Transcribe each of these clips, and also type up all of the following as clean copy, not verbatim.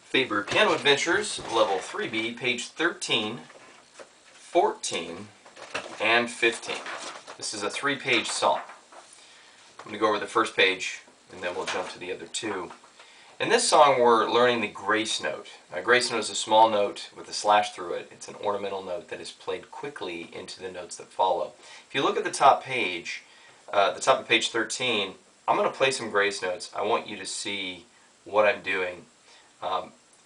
Faber Piano Adventures, Level 3B, page 13, 14, and 15. This is a 3-page song. I'm going to go over the first page, and then we'll jump to the other two. In this song, we're learning the grace note. A grace note is a small note with a slash through it. It's an ornamental note that is played quickly into the notes that follow. If you look at the top page, the top of page 13, I'm going to play some grace notes. I want you to see what I'm doing.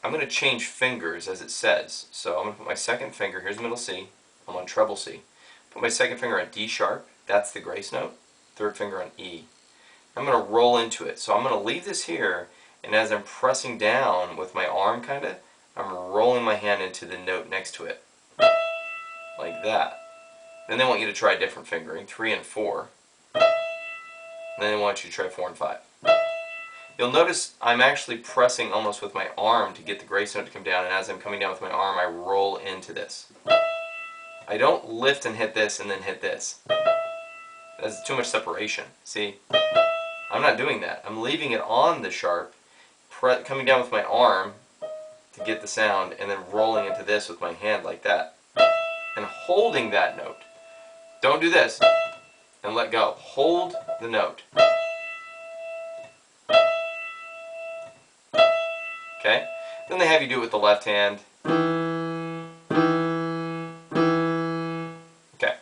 I'm going to change fingers as it says. So I'm going to put my second finger, here's middle C, I'm on treble C. Put my second finger on D sharp, that's the grace note. Third finger on E. I'm going to roll into it. So I'm going to leave this here, and as I'm pressing down with my arm kinda, I'm rolling my hand into the note next to it. Like that. Then they want you to try different fingering, 3 and 4. And then they want you to try 4 and 5. You'll notice I'm actually pressing almost with my arm to get the grace note to come down, and as I'm coming down with my arm, I roll into this. I don't lift and hit this and then hit this. That's too much separation. See? I'm not doing that. I'm leaving it on the sharp, coming down with my arm to get the sound, and then rolling into this with my hand like that. And holding that note. Don't do this and let go. Hold the note. Okay? Then they have you do it with the left hand. Okay.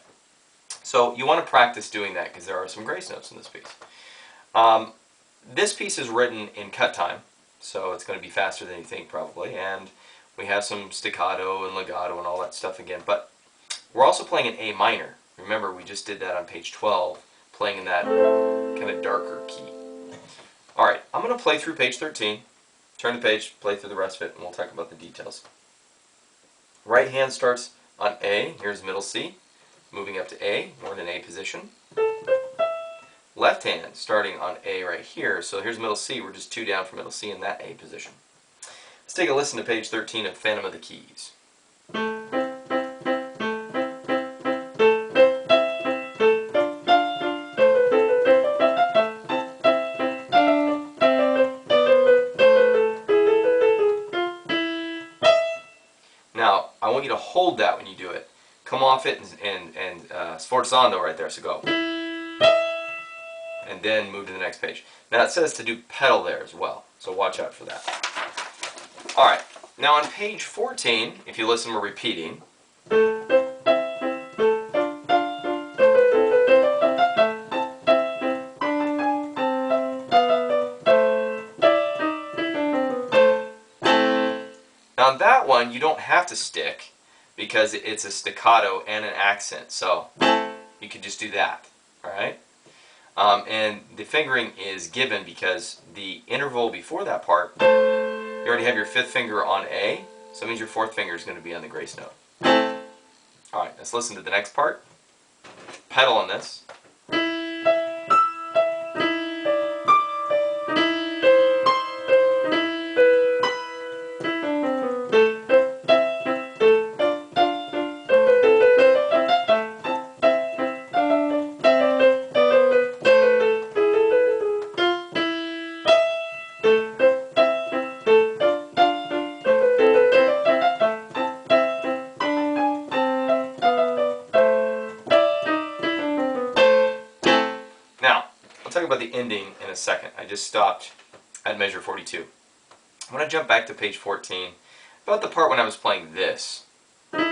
So you want to practice doing that because there are some grace notes in this piece. This piece is written in cut time, so it's going to be faster than you think probably, and we have some staccato and legato and all that stuff again, but we're also playing in A minor. Remember, we just did that on page 12, playing in that kind of darker key. Alright, I'm going to play through page 13. Turn the page, play through the rest of it, and we'll talk about the details. Right hand starts on A, here's middle C, moving up to A, we're in an A position. Left hand starting on A right here, so here's middle C, we're just 2 down from middle C in that A position. Let's take a listen to page 13 of Phantom of the Keys. Now, I want you to hold that when you do it. Come off it and sforzando right there, so go. And then move to the next page. Now it says to do pedal there as well, so watch out for that. Alright, now on page 14, if you listen, we're repeating. Now on that one, you don't have to stick because it's a staccato and an accent, so you can just do that. Alright? And the fingering is given because the interval before that part, you already have your 5th finger on A, so it means your 4th finger is going to be on the grace note. Alright, let's listen to the next part. Pedal on this. I'll talk about the ending in a second. I just stopped at measure 42. I'm going to jump back to page 14, about the part when I was playing this. You'll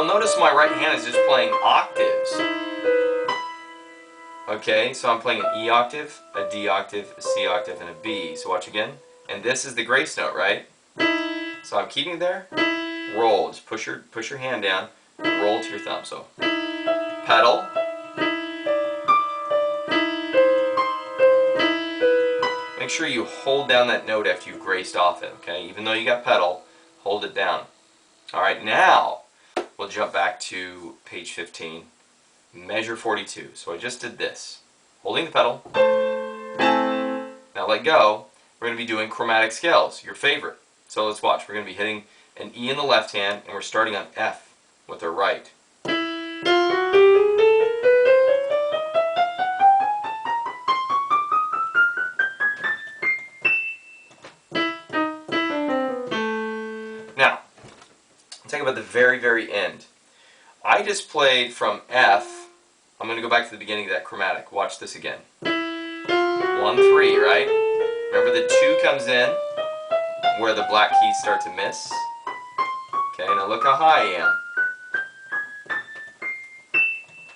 notice my right hand is just playing octaves. Okay, so I'm playing an E octave, a D octave, a C octave, and a B. So watch again. And this is the grace note, right? So I'm keeping it there. Roll. Just push your hand down. Roll to your thumb. So pedal. Make sure you hold down that note after you've graced off it, okay? Even though you got pedal, hold it down. Alright, now we'll jump back to page 15, measure 42. So I just did this, holding the pedal. Now let go. We're going to be doing chromatic scales, your favorite. So let's watch. We're going to be hitting an E in the left hand, and we're starting on F with our right. talk about the very, very end. I just played from F. I'm going to go back to the beginning of that chromatic. Watch this again. 1, 3, right? Remember the 2 comes in where the black keys start to miss. Okay, now look how high I am.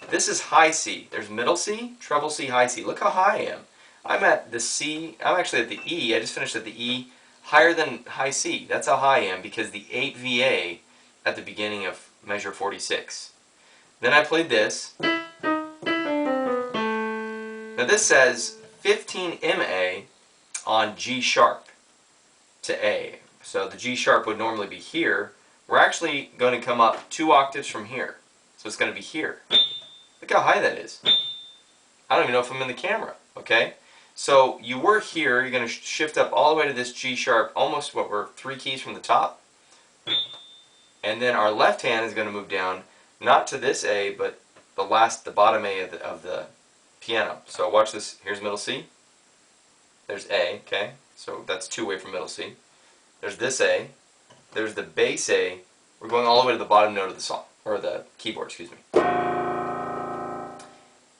This is high C. There's middle C, treble C, high C. Look how high I am. I'm at the C, I'm actually at the E. I just finished at the E, higher than high C. That's how high I am because the 8 VA at the beginning of measure 46. Then I played this. Now this says 15 MA on G sharp to A. So the G sharp would normally be here. We're actually going to come up 2 octaves from here. So it's going to be here. Look how high that is. I don't even know if I'm in the camera, okay? So you were here, you're going to shift up all the way to this G sharp, almost what we're 3 keys from the top. And then our left hand is going to move down, not to this A, but the bottom A of the piano. So watch this, here's middle C. There's A, okay? So that's 2 away from middle C. There's this A. There's the bass A. We're going all the way to the bottom note of the song, or the keyboard, excuse me.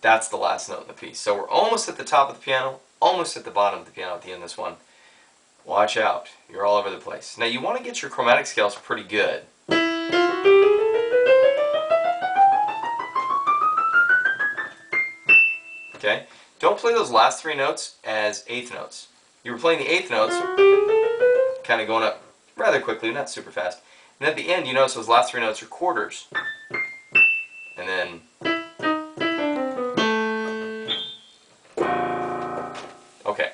That's the last note in the piece. So we're almost at the top of the piano, almost at the bottom of the piano at the end of this one. Watch out. You're all over the place. Now you want to get your chromatic scales pretty good. Okay? Don't play those last 3 notes as 8th notes. You were playing the 8th notes, kind of going up rather quickly, not super fast. And at the end, you notice those last 3 notes are quarters. And then... Okay.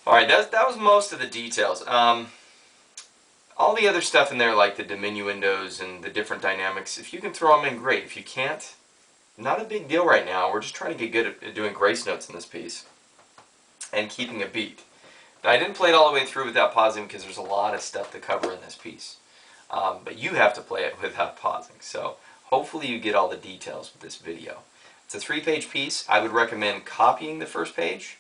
Alright, that was most of the details. All the other stuff in there, like the diminuendos and the different dynamics, if you can throw them in, great. If you can't, not a big deal right now. We're just trying to get good at doing grace notes in this piece and keeping a beat. Now, I didn't play it all the way through without pausing because there's a lot of stuff to cover in this piece. But you have to play it without pausing. So hopefully you get all the details with this video. It's a 3-page piece. I would recommend copying the first page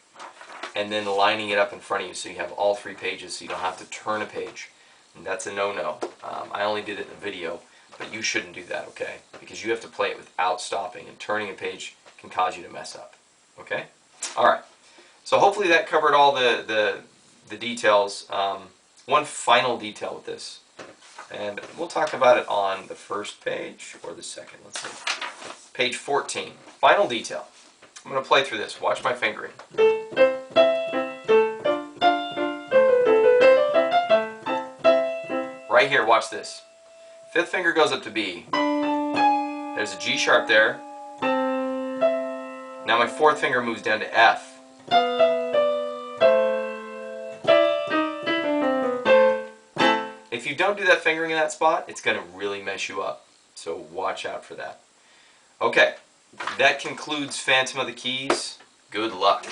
and then lining it up in front of you so you have all 3 pages so you don't have to turn a page. And that's a no-no. I only did it in the video, but you shouldn't do that, okay? Because you have to play it without stopping, and turning a page can cause you to mess up. Okay? Alright. So hopefully that covered all the details. One final detail with this, and we'll talk about it on the first page or the second. Let's see. Page 14. Final detail. I'm going to play through this. Watch my fingering. Right here, watch this. 5th finger goes up to B. There's a G sharp there. Now my 4th finger moves down to F. If you don't do that fingering in that spot, it's going to really mess you up. So watch out for that. Okay, that concludes Phantom of the Keys. Good luck.